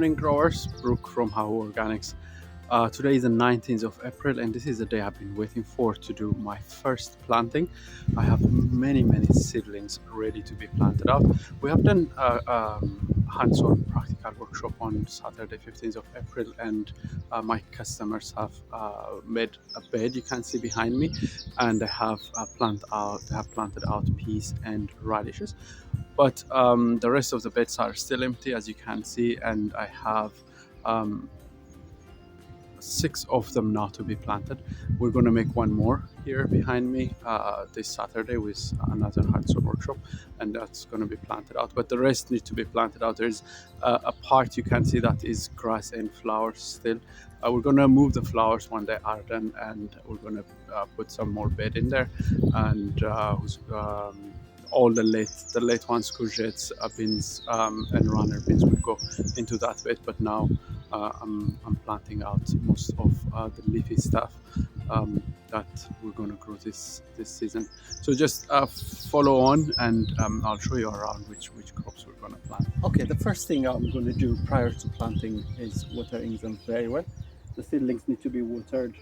morning, growers. Brooke from How Organics. Today is the 19th of April, and this is the day I've been waiting for to do my first planting. I have many seedlings ready to be planted out. We have done a hands-on practical workshop on Saturday 15th of April, and my customers have made a bed you can see behind me, and they have planted out peas and radishes. But the rest of the beds are still empty, as you can see, and I have 6 of them now to be planted. We're going to make one more here behind me this Saturday with another hands-on workshop, and that's going to be planted out, but the rest need to be planted out. There's a part you can see that is grass and flowers still. We're going to move the flowers when they are done, and we're going to put some more bed in there, and all the late ones, courgettes, beans, and runner beans would go into that bed. But now I'm planting out most of the leafy stuff that we're going to grow this season. So just follow on, and I'll show you around which crops we're going to plant. Okay, the first thing I'm going to do prior to planting is watering them very well. The seedlings need to be watered,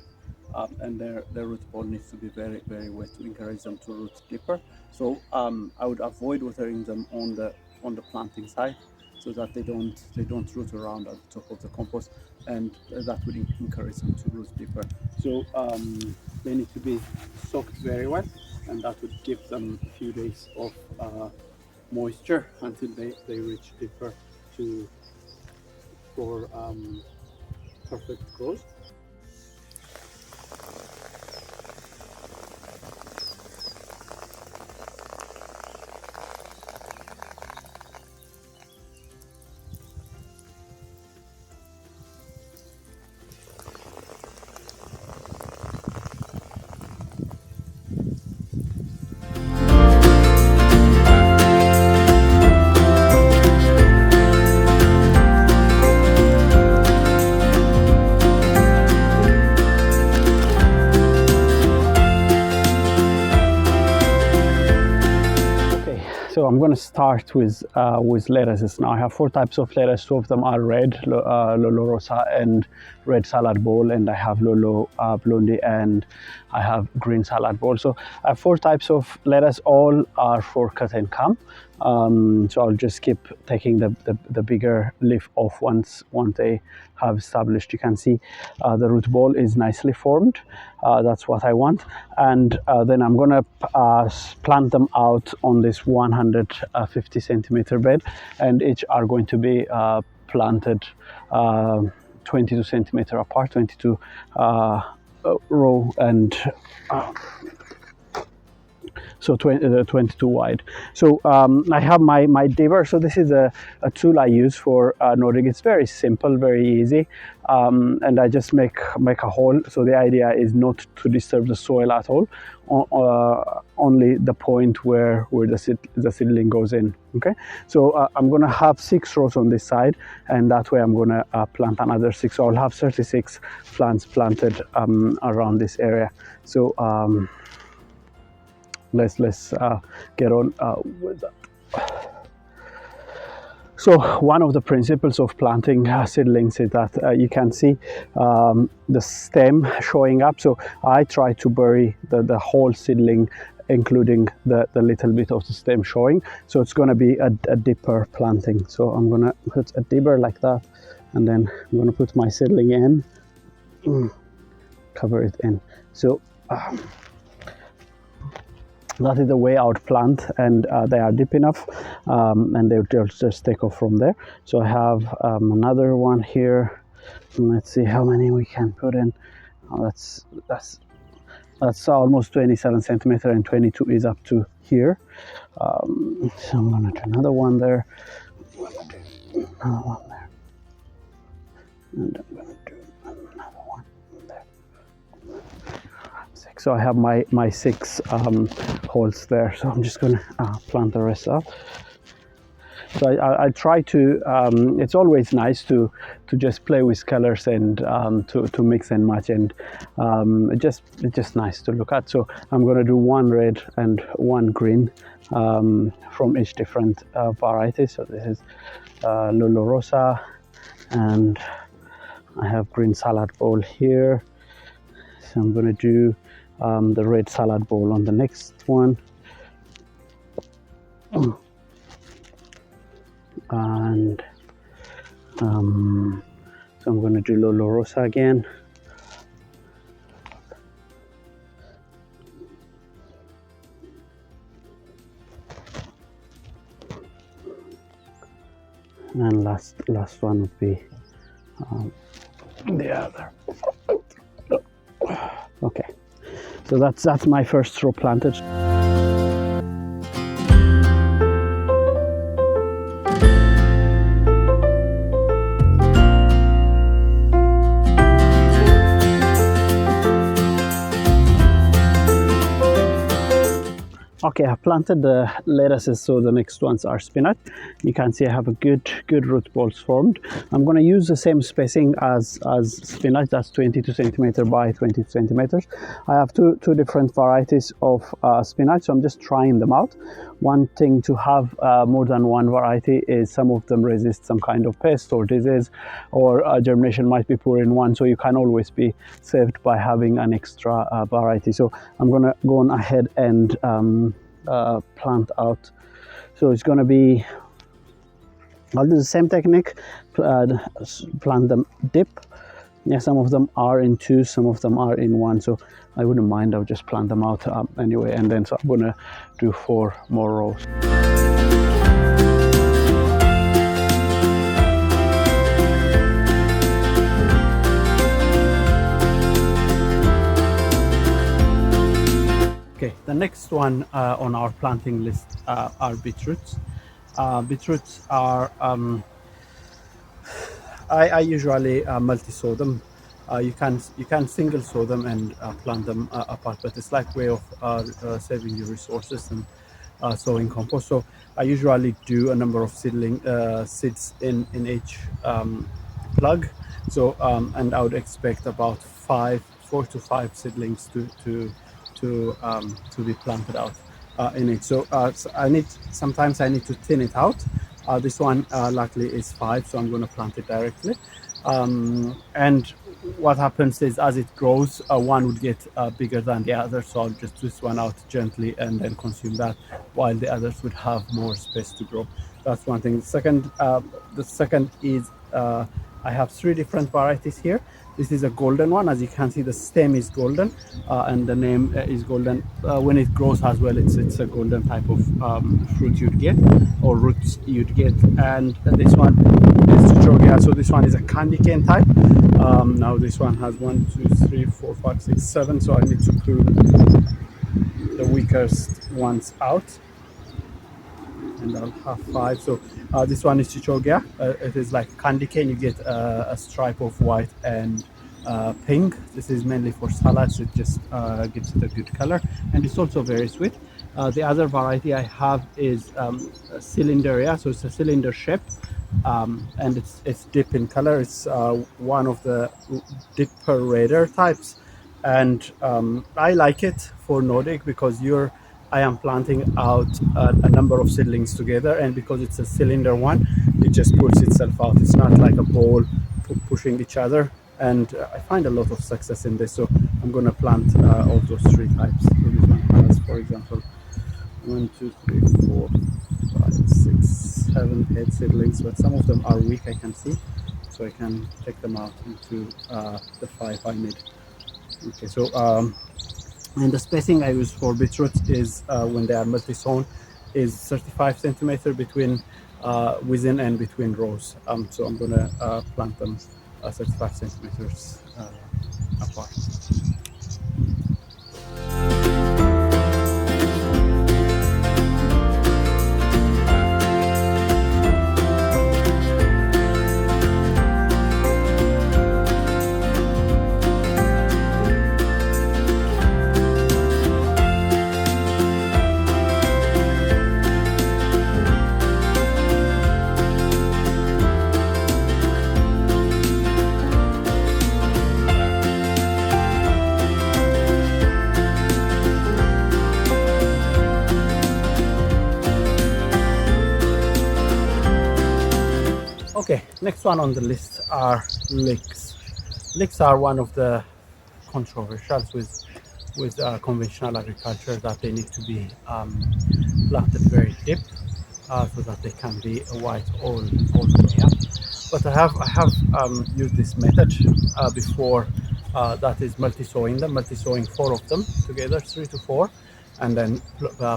and their root ball needs to be very wet to encourage them to root deeper. So I would avoid watering them on the planting side, so that they don't root around at the top of the compost, and that would encourage them to root deeper. So they need to be soaked very well, and that would give them a few days of moisture until they reach deeper for perfect growth. So I'm going to start with lettuces now. I have 4 types of lettuce. 2 of them are red, Lolo Rosa and red salad bowl, and I have Lolo Blondie and I have green salad bowl. So I have 4 types of lettuce. All are for cut and come. So I'll just keep taking the bigger leaf off once they have established. You can see the root ball is nicely formed. That's what I want, and then I'm gonna plant them out on this 150 centimeter bed, and each are going to be planted 22 centimeter apart, 22 row, and so 22 wide. So I have my dibber. So this is a tool I use for nodding. It's very simple, very easy, and I just make a hole. So the idea is not to disturb the soil at all, only the point where the seedling goes in. Okay, so I'm gonna have 6 rows on this side, and that way I'm gonna plant another 6. So I'll have 36 plants planted around this area. So let's get on with that. So one of the principles of planting seedlings is that you can see the stem showing up. So I try to bury the whole seedling, including the little bit of the stem showing. So it's going to be a deeper planting. So I'm going to put a dibber like that, and then I'm going to put my seedling in, cover it in. So that is the way I would plant, and they are deep enough, and they'll just take off from there. So I have another one here. Let's see how many we can put in. That's almost 27 centimeter, and 22 is up to here. So I'm gonna do another one there. I'm gonna do another one there, and I'm gonna do another one there. So I have my 6 holes there. So I'm just gonna plant the rest up. So I try to. It's always nice to just play with colors and to mix and match, and it's just nice to look at. So I'm gonna do 1 red and 1 green from each different variety. So this is Lolo Rosa, and I have green salad bowl here. So I'm going to do the red salad bowl on the next one. And so I'm going to do Lolo Rosa again. And last one would be the other. Okay, so that's my first row planted. Okay, I planted the lettuces, so the next ones are spinach. You can see I have a good root balls formed. I'm going to use the same spacing as spinach. That's 22 centimeter by 22 centimeters. I have two different varieties of spinach, so I'm just trying them out. One thing to have more than one variety is some of them resist some kind of pest or disease, or germination might be poor in one, so you can always be saved by having an extra variety. So I'm going to go on ahead and plant out. So it's going to be, I'll do the same technique, plant them dip. Yeah, some of them are in two, some of them are in one, so I wouldn't mind. I'll just plant them out anyway, and then so I'm going to do 4 more rows. Okay, the next one on our planting list are beetroots. Beetroots are, I usually multi-sow them. You can single sow them and plant them apart, but it's like way of saving your resources and sowing compost. So I usually do a number of seeds in each plug. So and I would expect about 4 to 5 seedlings to be planted out in it. So, sometimes I need to thin it out. This one luckily is 5, so I'm going to plant it directly. And what happens is, as it grows, one would get bigger than the other, so I'll just twist one out gently and then consume that, while the others would have more space to grow. That's one thing. The second is I have 3 different varieties here. This is a golden one. As you can see, the stem is golden and the name is golden. When it grows as well, it's a golden type of fruit you'd get, or roots you'd get. And this one is Georgia. So this one is a candy cane type. Now this one has 1, 2, 3, 4, 5, 6, 7. So I need to pull the weakest ones out, and I'll have 5. So this one is Chichogia. It is like candy cane. You get a stripe of white and pink. This is mainly for salads. It just gives it a good color, and it's also very sweet. The other variety I have is Cylinderia. So it's a cylinder shape, and it's deep in color. It's one of the deeper redder types, and I like it for Nordic because I am planting out a number of seedlings together, and because it's a cylinder one, it just puts itself out. It's not like a ball pushing each other, and I find a lot of success in this. So I'm going to plant all those 3 types. So this one has, for example, 1, 2, 3, 4, 5, 6, 7, 8 seedlings, but some of them are weak, I can see, so I can take them out into the 5 I need. Okay, so and the spacing I use for beetroots is when they are multi-sown is 35 centimeter between within and between rows. So I'm going to plant them 35 centimeters apart. Okay, next one on the list are licks. Licks are one of the controversials with conventional agriculture, that they need to be planted very deep, so that they can be white all the way up. But I have used this method before. That is multi-sowing them, multi-sowing four of them together, three to four, and then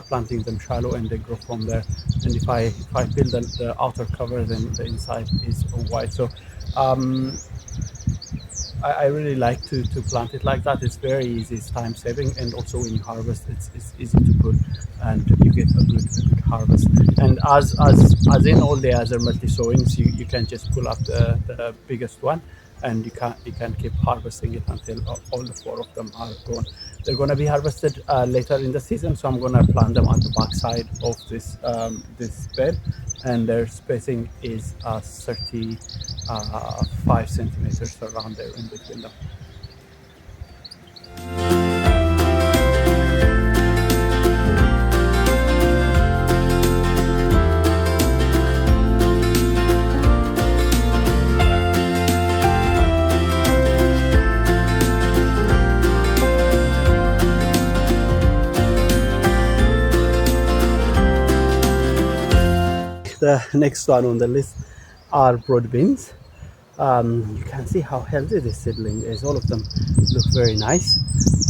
planting them shallow, and they grow from there. And if I peel the outer cover, then the inside is white. So um, I really like to plant it like that. It's very easy, it's time saving, and also when you harvest, it's easy to pull, and you get a good harvest. And as in all the other multi sowings, you can just pull up the biggest one, and you can keep harvesting it until all the four of them are gone. They're going to be harvested later in the season, so I'm going to plant them at the back side of this bed, and their spacing is 5 centimeters around there in between them. The next one on the list are broad beans. You can see how healthy this seedling is. All of them look very nice.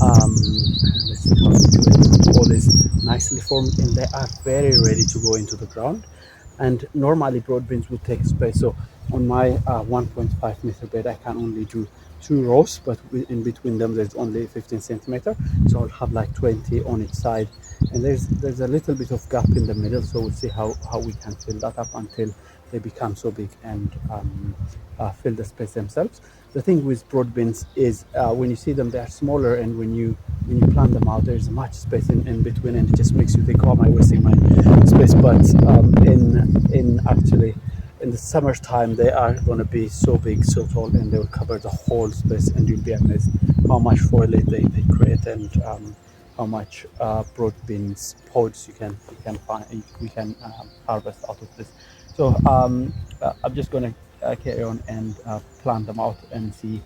Let's see how they do it. All is nicely formed, and they are very ready to go into the ground. And normally broad beans would take space. So on my 1.5 meter bed, I can only do two rows, but in between them there's only 15 centimeter. So I'll have like 20 on each side, and there's a little bit of gap in the middle. So we'll see how we can fill that up until they become so big and fill the space themselves. The thing with broad beans is when you see them, they are smaller, and when you plant them out, there's much space in between, and it just makes you think, "Oh, am I wasting my space?" But in actually in the summertime, they are going to be so big, so tall, and they will cover the whole space, and you'll be amazed how much foliage they create, and how much broad beans pods you can find, we can harvest out of this. So I'm just going to carry on and plant them out and see.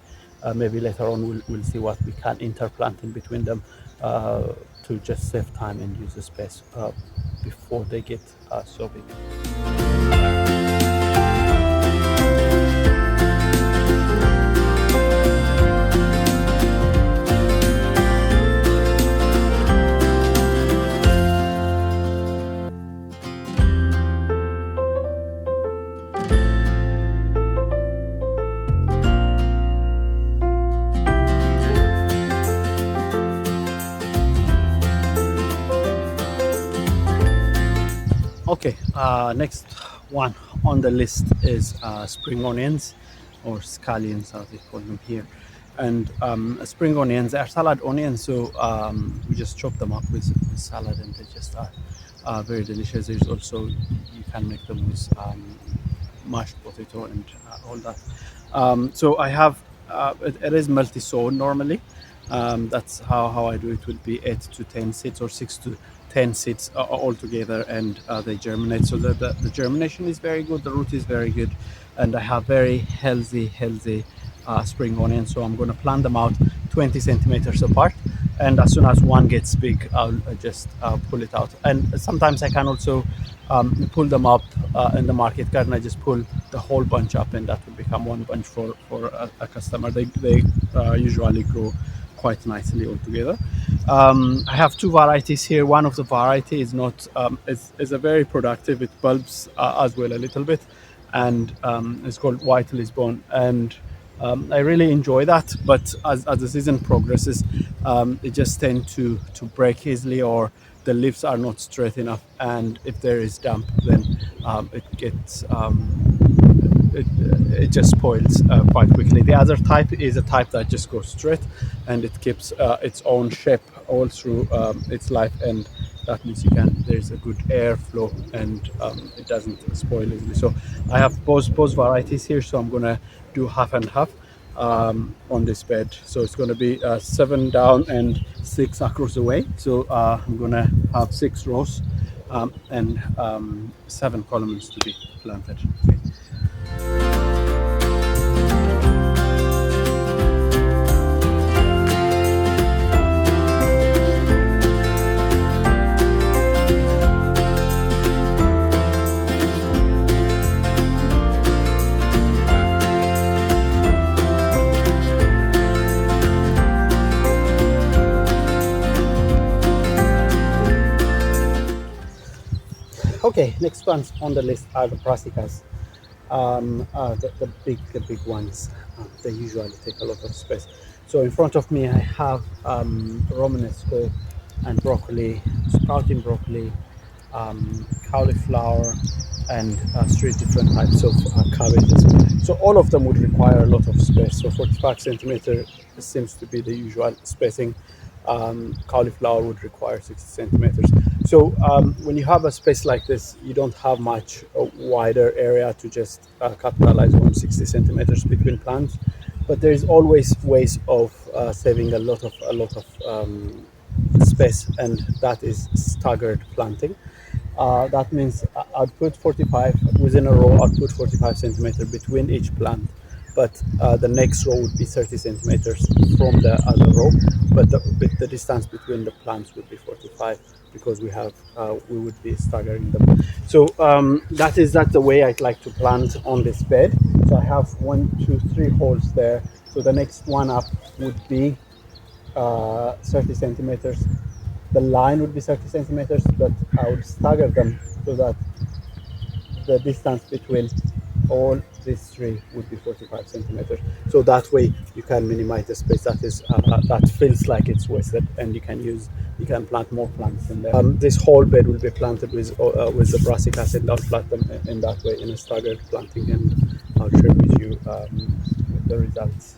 Maybe later on we'll see what we can interplant in between them, to just save time and use the space before they get so big. Okay, next one on the list is spring onions, or scallions as they call them here. And spring onions are salad onions, so we just chop them up with salad, and they just are very delicious. There's also, you can make them with mashed potato and all that. So I have, it is multi-sown normally. That's how I do it. Will be 8 to 10 seeds, or 6 to 10 seeds all together, and they germinate. So the germination is very good. The root is very good, and I have very healthy spring onions. So I'm going to plant them out 20 centimeters apart, and as soon as one gets big, I'll just pull it out. And sometimes I can also pull them up in the market garden. I just pull the whole bunch up, and that will become one bunch for a customer. They usually grow quite nicely all together. I have two varieties here. One of the variety is not is a very productive. It bulbs as well a little bit, and it's called White Lisbon. And I really enjoy that. But as the season progresses, it just tend to break easily, or the leaves are not straight enough. And if there is damp, then it gets it, it just spoils quite quickly. The other type is a type that just goes straight, and it keeps its own shape all through its life, and that means there's a good airflow, and it doesn't spoil easily. So I have both varieties here, so I'm gonna do half and half on this bed. So it's gonna be 7 down and 6 across the way. So I'm gonna have 6 rows and 7 columns to be planted. Okay. Okay, next ones on the list are the brassicas. The big ones. They usually take a lot of space. So in front of me, I have Romanesco and broccoli, sprouting broccoli, cauliflower, and three different types of cabbages. So all of them would require a lot of space. So 45 centimeter seems to be the usual spacing. Cauliflower would require 60 centimeters. So when you have a space like this, you don't have much wider area to just capitalize on 60 centimeters between plants. But there is always ways of saving a lot of space, and that is staggered planting. That means I'd put 45 within a row. I'd put 45 centimeter between each plant, but the next row would be 30 centimeters from the other row. But the distance between the plants would be 45 because we would be staggering them. So that's the way I'd like to plant on this bed. So I have 1, 2, 3 holes there. So the next one up would be 30 centimeters. The line would be 30 centimeters, but I would stagger them so that the distance between all these three would be 45 centimeters. So that way you can minimize the space that feels like it's wasted, and you can plant more plants in there. This whole bed will be planted with the brassicas, and I'll plant them in that way in a staggered planting, and I'll share with you the results.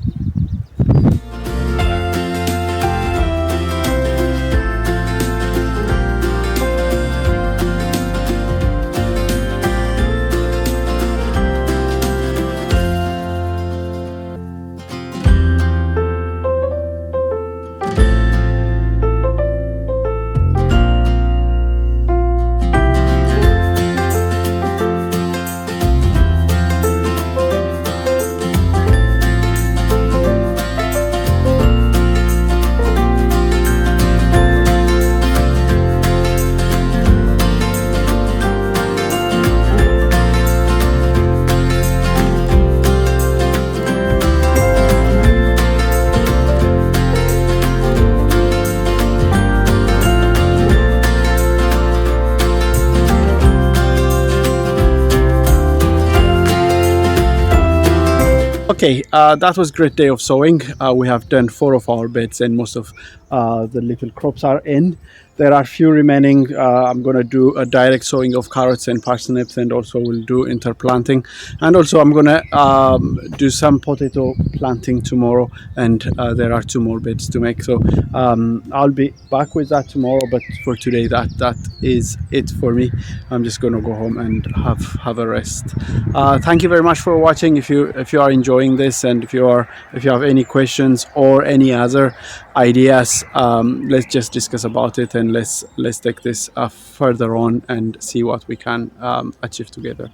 Okay, that was great day of sowing. We have done 4 of our beds, and most of the little crops are in. There are few remaining. I'm going to do a direct sowing of carrots and parsnips, and also we'll do interplanting. And also I'm going to do some potato planting tomorrow, and there are 2 more beds to make. So I'll be back with that tomorrow, but for today that is it for me. I'm just going to go home and have a rest. Thank you very much for watching. If you are enjoying this, and if you have any questions or any other ideas, let's just discuss about it, and let's take this further on and see what we can achieve together.